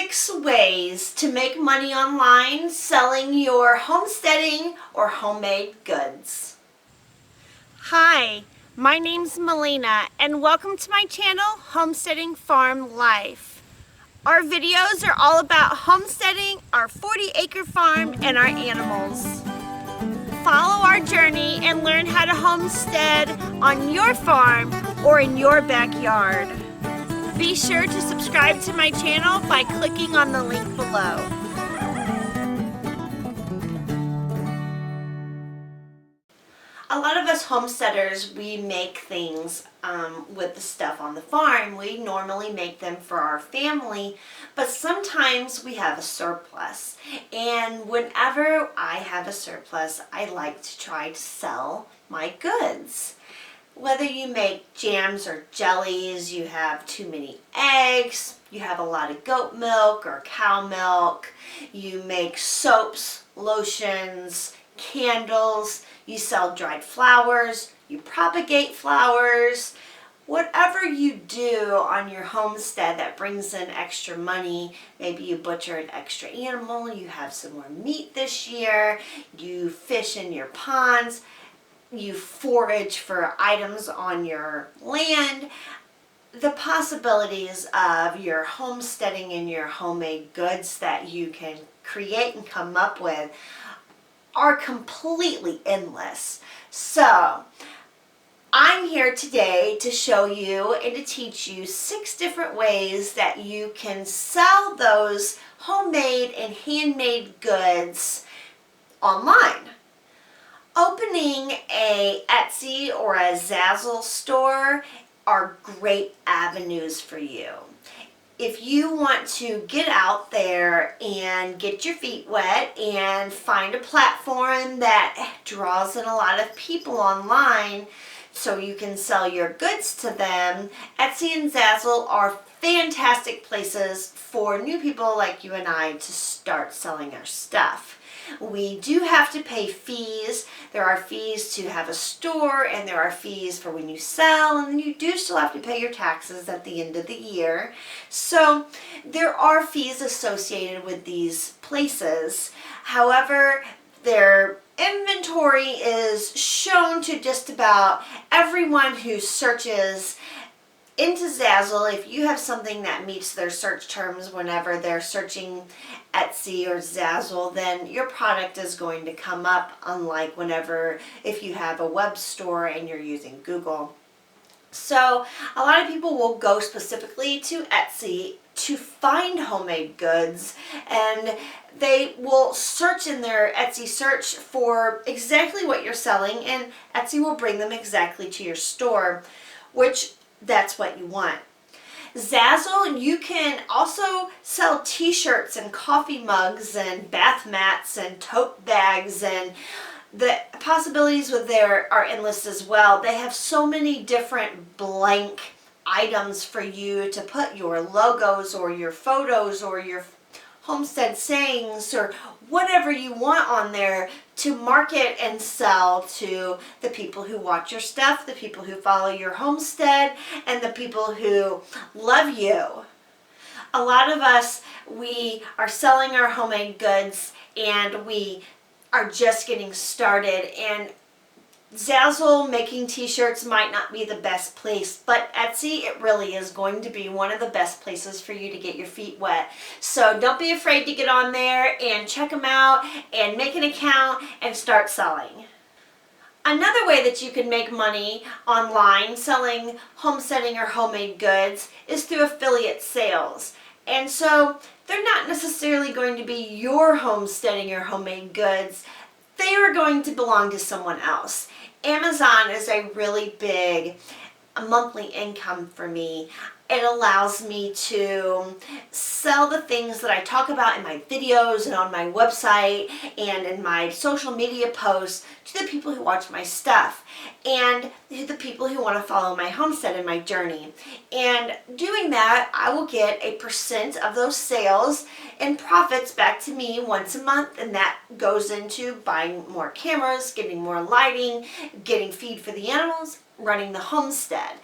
6 ways to make money online selling your homesteading or homemade goods. Hi, my name's Melina and welcome to my channel, Homesteading Farm Life. Our videos are all about homesteading, our 40-acre farm, and our animals. Follow our journey and learn how to homestead on your farm or in your backyard. Be sure to subscribe to my channel by clicking on the link below. A lot of us homesteaders, we make things with the stuff on the farm. We normally make them for our family, but sometimes we have a surplus. And whenever I have a surplus, I like to try to sell my goods. Whether you make jams or jellies, you have too many eggs, you have a lot of goat milk or cow milk, you make soaps, lotions, candles, you sell dried flowers, you propagate flowers. Whatever you do on your homestead that brings in extra money, maybe you butcher an extra animal, you have some more meat this year, you fish in your ponds, you forage for items on your land, the possibilities of your homesteading and your homemade goods that you can create and come up with are completely endless. So I'm here today to show you and to teach you 6 different ways that you can sell those homemade and handmade goods online. Opening a Etsy or a Zazzle store are great avenues for you. If you want to get out there and get your feet wet and find a platform that draws in a lot of people online so you can sell your goods to them, Etsy and Zazzle are fantastic places for new people like you and I to start selling our stuff. We do have to pay fees. There are fees to have a store, and there are fees for when you sell, and you do still have to pay your taxes at the end of the year. So there are fees associated with these places. However, their inventory is shown to just about everyone who searches into Zazzle. If you have something that meets their search terms whenever they're searching Etsy or Zazzle, then your product is going to come up, unlike whenever if you have a web store and you're using Google. So a lot of people will go specifically to Etsy to find homemade goods, and they will search in their Etsy search for exactly what you're selling, and Etsy will bring them exactly to your store, which that's what you want. Zazzle, you can also sell t-shirts and coffee mugs and bath mats and tote bags, and the possibilities with there are endless as well. They have so many different blank items for you to put your logos or your photos or your homestead sayings or whatever you want on there to market and sell to the people who watch your stuff, the people who follow your homestead, and the people who love you. A lot of us, we are selling our homemade goods and we are just getting started, and Zazzle making t-shirts might not be the best place, but Etsy, it really is going to be one of the best places for you to get your feet wet. So don't be afraid to get on there and check them out and make an account and start selling. Another way that you can make money online selling homesteading or homemade goods is through affiliate sales. And so they're not necessarily going to be your homesteading or homemade goods. They are going to belong to someone else. Amazon is a really big monthly income for me. It allows me to sell the things that I talk about in my videos and on my website and in my social media posts to the people who watch my stuff and to the people who want to follow my homestead and my journey. And doing that, I will get a % of those sales and profits back to me once a month, and that goes into buying more cameras, getting more lighting, getting feed for the animals, running the homestead.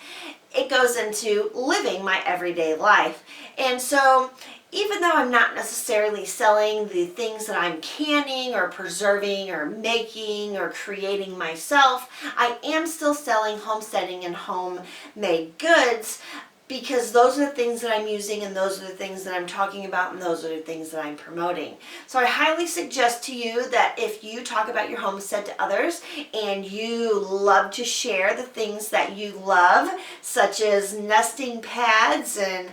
It goes into living my everyday life. And so even though I'm not necessarily selling the things that I'm canning or preserving or making or creating myself, I am still selling homesteading and homemade goods, because those are the things that I'm using, and those are the things that I'm talking about, and those are the things that I'm promoting. So I highly suggest to you that if you talk about your homestead to others and you love to share the things that you love, such as nesting pads and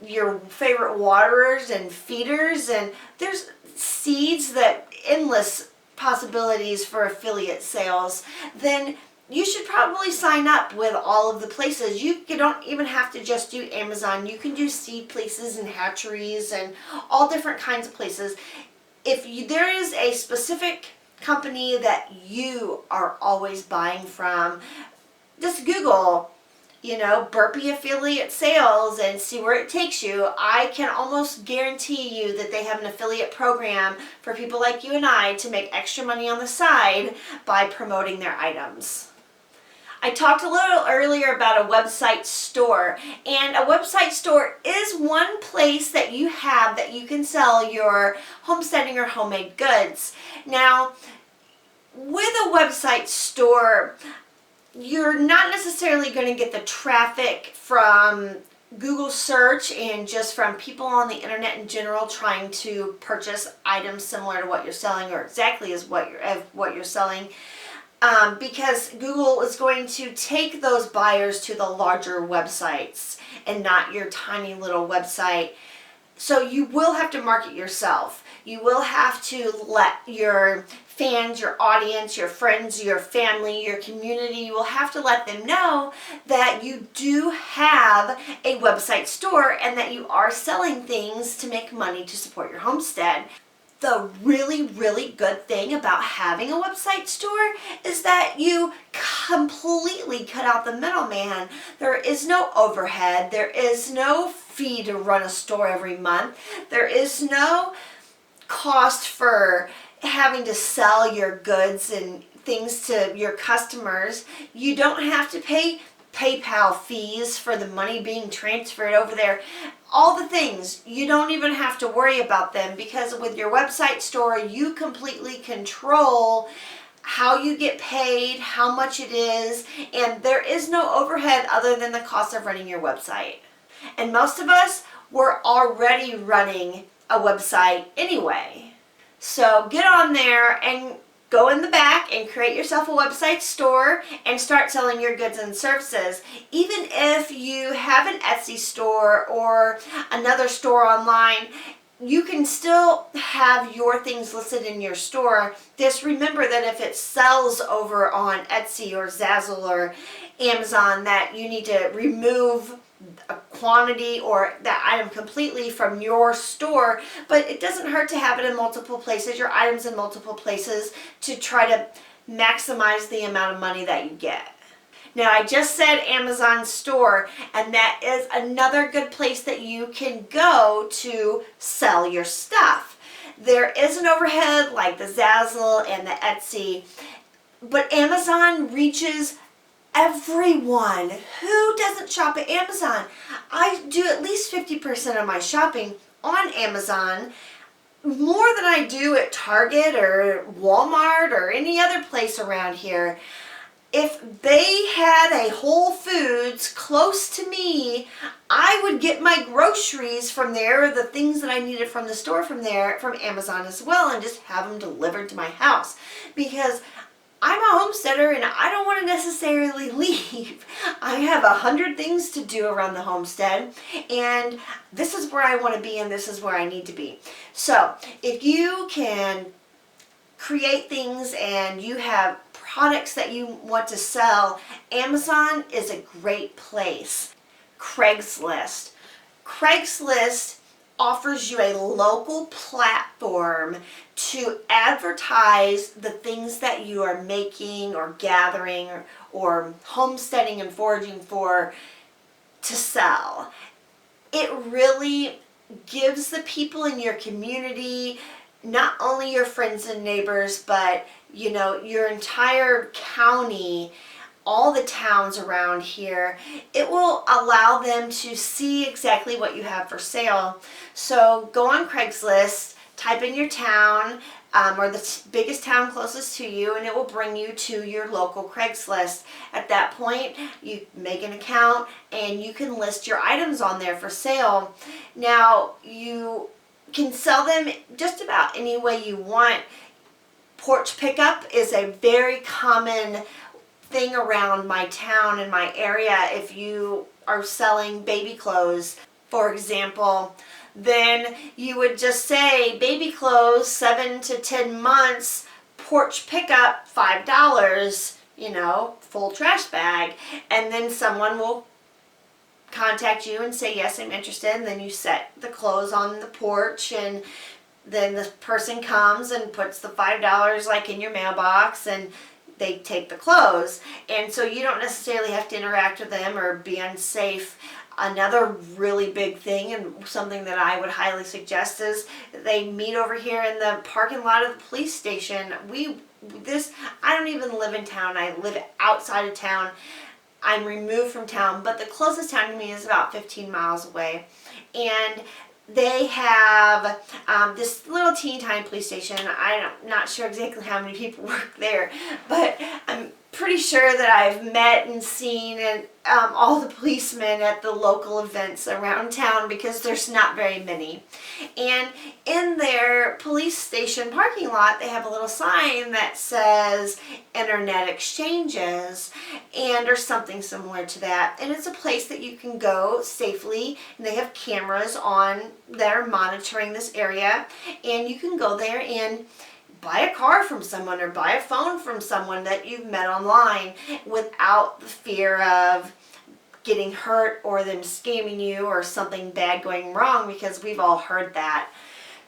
your favorite waterers and feeders, and there's seeds, that endless possibilities for affiliate sales, then you should probably sign up with all of the places. You don't even have to just do Amazon. You can do seed places and hatcheries and all different kinds of places. If there is a specific company that you are always buying from, just Google, Burpee affiliate sales and see where it takes you. I can almost guarantee you that they have an affiliate program for people like you and I to make extra money on the side by promoting their items. I talked a little earlier about a website store, and a website store is one place that you have that you can sell your homesteading or homemade goods. Now, with a website store, you're not necessarily going to get the traffic from Google search and just from people on the internet in general trying to purchase items similar to what you're selling or exactly as what you're selling. Because Google is going to take those buyers to the larger websites and not your tiny little website. So you will have to market yourself. You will have to let your fans, your audience, your friends, your family, your community, you will have to let them know that you do have a website store and that you are selling things to make money to support your homestead. The really, really good thing about having a website store is that you completely cut out the middleman. There is no overhead. There is no fee to run a store every month. There is no cost for having to sell your goods and things to your customers. You don't have to pay PayPal fees for the money being transferred over there. All the things, you don't even have to worry about them, because with your website store, you completely control how you get paid, how much it is, and there is no overhead other than the cost of running your website. And most of us were already running a website anyway. So get on there and go in the back and create yourself a website store and start selling your goods and services. Even if you have an Etsy store or another store online, you can still have your things listed in your store. Just remember that if it sells over on Etsy or Zazzle or Amazon, that you need to remove a quantity or that item completely from your store. But it doesn't hurt to have it in multiple places, your items in multiple places, to try to maximize the amount of money that you get. Now, I just said Amazon store, and that is another good place that you can go to sell your stuff. There is an overhead like the Zazzle and the Etsy, but Amazon reaches everyone. Who doesn't shop at Amazon? I do at least 50% of my shopping on Amazon, more than I do at Target or Walmart or any other place around here. If they had a Whole Foods close to me, I would get my groceries from there, the things that I needed from the store from there, from Amazon as well, and just have them delivered to my house. Because I'm a homesteader and I don't want to necessarily leave. I have 100 things to do around the homestead, and this is where I want to be and this is where I need to be. So if you can create things and you have products that you want to sell, Amazon is a great place. Craigslist. Craigslist offers you a local platform to advertise the things that you are making or gathering or homesteading and foraging for to sell. It really gives the people in your community, not only your friends and neighbors, but your entire county, all the towns around here, it will allow them to see exactly what you have for sale. So go on Craigslist, type in your town, or the biggest town closest to you, and it will bring you to your local Craigslist. At that point, you make an account and you can list your items on there for sale. Now, you can sell them just about any way you want. Porch pickup is a very common thing around my town and my area. If you are selling baby clothes, for example, then you would just say baby clothes 7 to 10 months, porch pickup $5, full trash bag, and then someone will contact you and say, yes, I'm interested, and then you set the clothes on the porch, and then the person comes and puts the $5 like in your mailbox, and they take the clothes. And so you don't necessarily have to interact with them or be unsafe. Another really big thing, and something that I would highly suggest, is they meet over here in the parking lot of the police station. I don't even live in town. I live outside of town. I'm removed from town, but the closest town to me is about 15 miles away. And they have this little teeny tiny police station. I'm not sure exactly how many people work there, but I'm pretty sure that I've met and seen all the policemen at the local events around town, because there's not very many. And in their police station parking lot, they have a little sign that says internet exchanges, or something similar to that. And it's a place that you can go safely, and they have cameras on that are monitoring this area, and you can go there and buy a car from someone or buy a phone from someone that you've met online without the fear of getting hurt or them scamming you or something bad going wrong, because we've all heard that.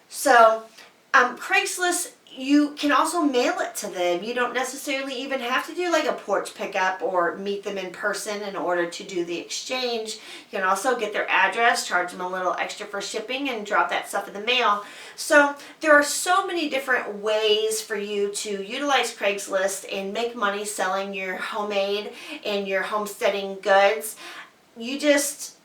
So Craigslist, you can also mail it to them. You don't necessarily even have to do like a porch pickup or meet them in person in order to do the exchange. You can also get their address, charge them a little extra for shipping, and drop that stuff in the mail. So there are so many different ways for you to utilize Craigslist and make money selling your homemade and your homesteading goods. You just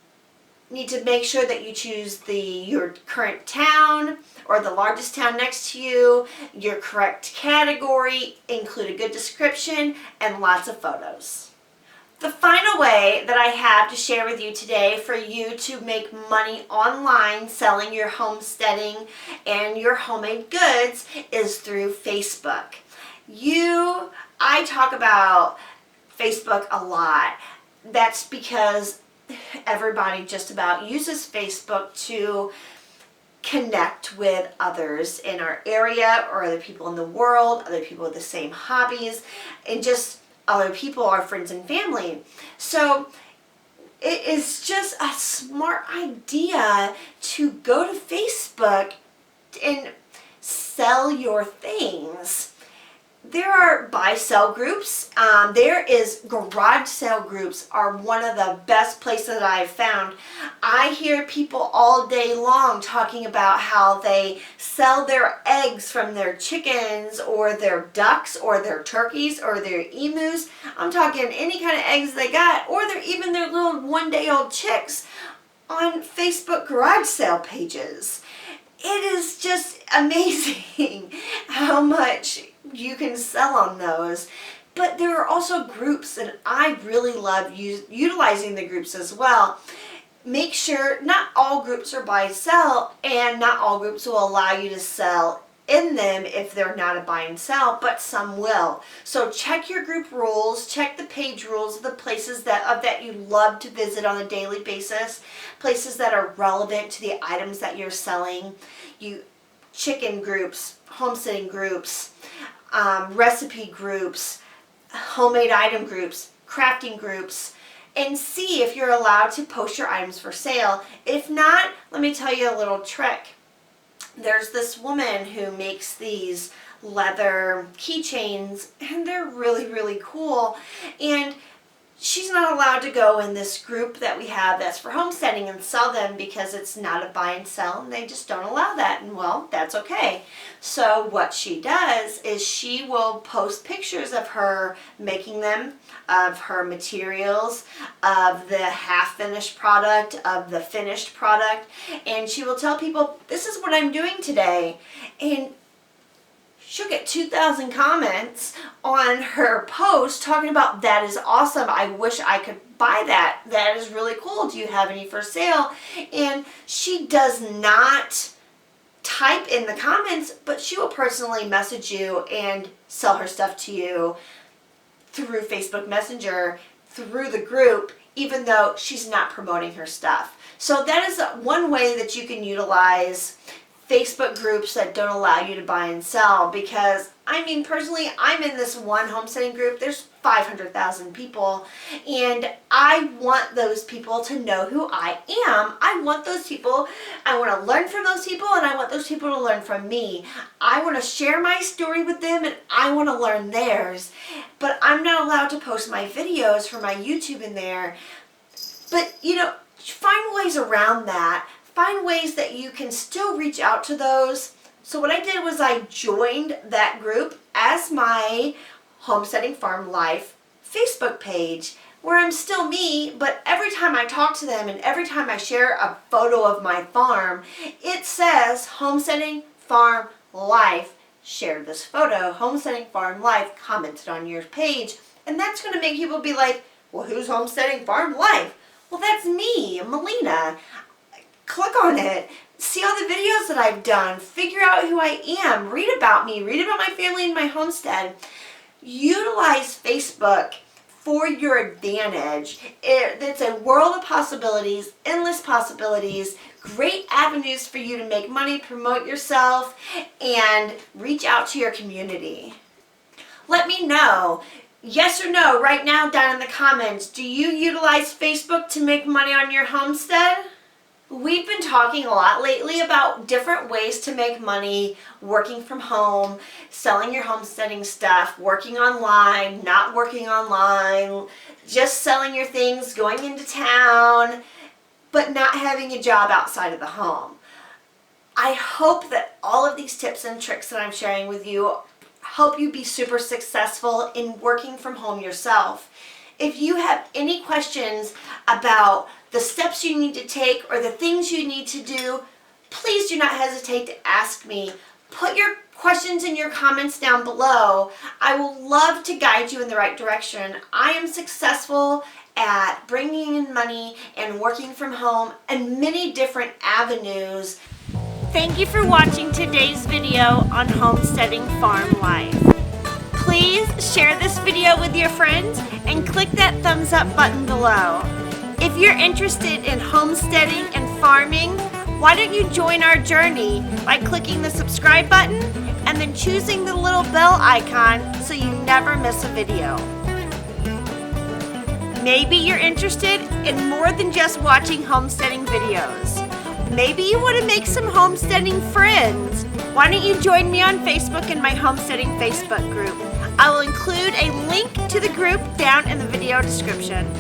need to make sure that you choose your current town or the largest town next to you, your correct category, include a good description, and lots of photos. The final way that I have to share with you today for you to make money online selling your homesteading and your homemade goods is through Facebook. I talk about Facebook a lot. That's because everybody just about uses Facebook to connect with others in our area, or other people in the world, other people with the same hobbies, and just other people, our friends and family. So it is just a smart idea to go to Facebook and sell your things. There are buy-sell groups. There is garage sale groups are one of the best places that I've found. I hear people all day long talking about how they sell their eggs from their chickens or their ducks or their turkeys or their emus. I'm talking any kind of eggs they got, or even their little one-day-old chicks on Facebook garage sale pages. It is just amazing how much you can sell on those. But there are also groups, and I really love utilizing the groups as well. Make sure not all groups are buy and sell, and not all groups will allow you to sell in them if they're not a buy and sell, but some will. So check your group rules, check the page rules of the places that you love to visit on a daily basis, places that are relevant to the items that you're selling. Chicken groups, homesteading groups, recipe groups, homemade item groups, crafting groups, and see if you're allowed to post your items for sale. If not, let me tell you a little trick. There's this woman who makes these leather keychains, and they're really, really cool. And she's not allowed to go in this group that we have that's for homesteading and sell them because it's not a buy and sell, and they just don't allow that. And well, that's okay. So what she does is she will post pictures of her making them, of her materials, of the half-finished product, of the finished product, and she will tell people, this is what I'm doing today. And she'll get 2,000 comments on her post talking about, that is awesome, I wish I could buy that, that is really cool, do you have any for sale? And she does not type in the comments, but she will personally message you and sell her stuff to you through Facebook Messenger, through the group, even though she's not promoting her stuff. So that is one way that you can utilize Facebook groups that don't allow you to buy and sell, because I mean, personally, I'm in this one homesteading group. There's 500,000 people, and I want those people to know who I am. I want those people, I want to learn from those people, and I want those people to learn from me. I want to share my story with them, and I want to learn theirs. But I'm not allowed to post my videos for my YouTube in there. But, you know, find ways around that. Find ways that you can still reach out to those. So what I did was I joined that group as my Homesteading Farm Life Facebook page, where I'm still me, but every time I talk to them and every time I share a photo of my farm, it says Homesteading Farm Life shared this photo. Homesteading Farm Life commented on your page. And that's going to make people be like, well, who's Homesteading Farm Life? Well, that's me, Melina. Click on it, see all the videos that I've done, figure out who I am, read about me, read about my family and my homestead. Utilize Facebook for your advantage. It's a world of possibilities, endless possibilities, great avenues for you to make money, promote yourself, and reach out to your community. Let me know, yes or no, right now down in the comments, do you utilize Facebook to make money on your homestead? We've been talking a lot lately about different ways to make money working from home, selling your homesteading stuff, working online, not working online, just selling your things, going into town, but not having a job outside of the home. I hope that all of these tips and tricks that I'm sharing with you help you be super successful in working from home yourself. If you have any questions about the steps you need to take or the things you need to do, please do not hesitate to ask me. Put your questions in your comments down below. I will love to guide you in the right direction. I am successful at bringing in money and working from home and many different avenues. Thank you for watching today's video on Homesteading Farm Life. Please share this video with your friends and click that thumbs up button below. If you're interested in homesteading and farming, why don't you join our journey by clicking the subscribe button and then choosing the little bell icon so you never miss a video. Maybe you're interested in more than just watching homesteading videos. Maybe you want to make some homesteading friends. Why don't you join me on Facebook in my homesteading Facebook group? I will include a link to the group down in the video description.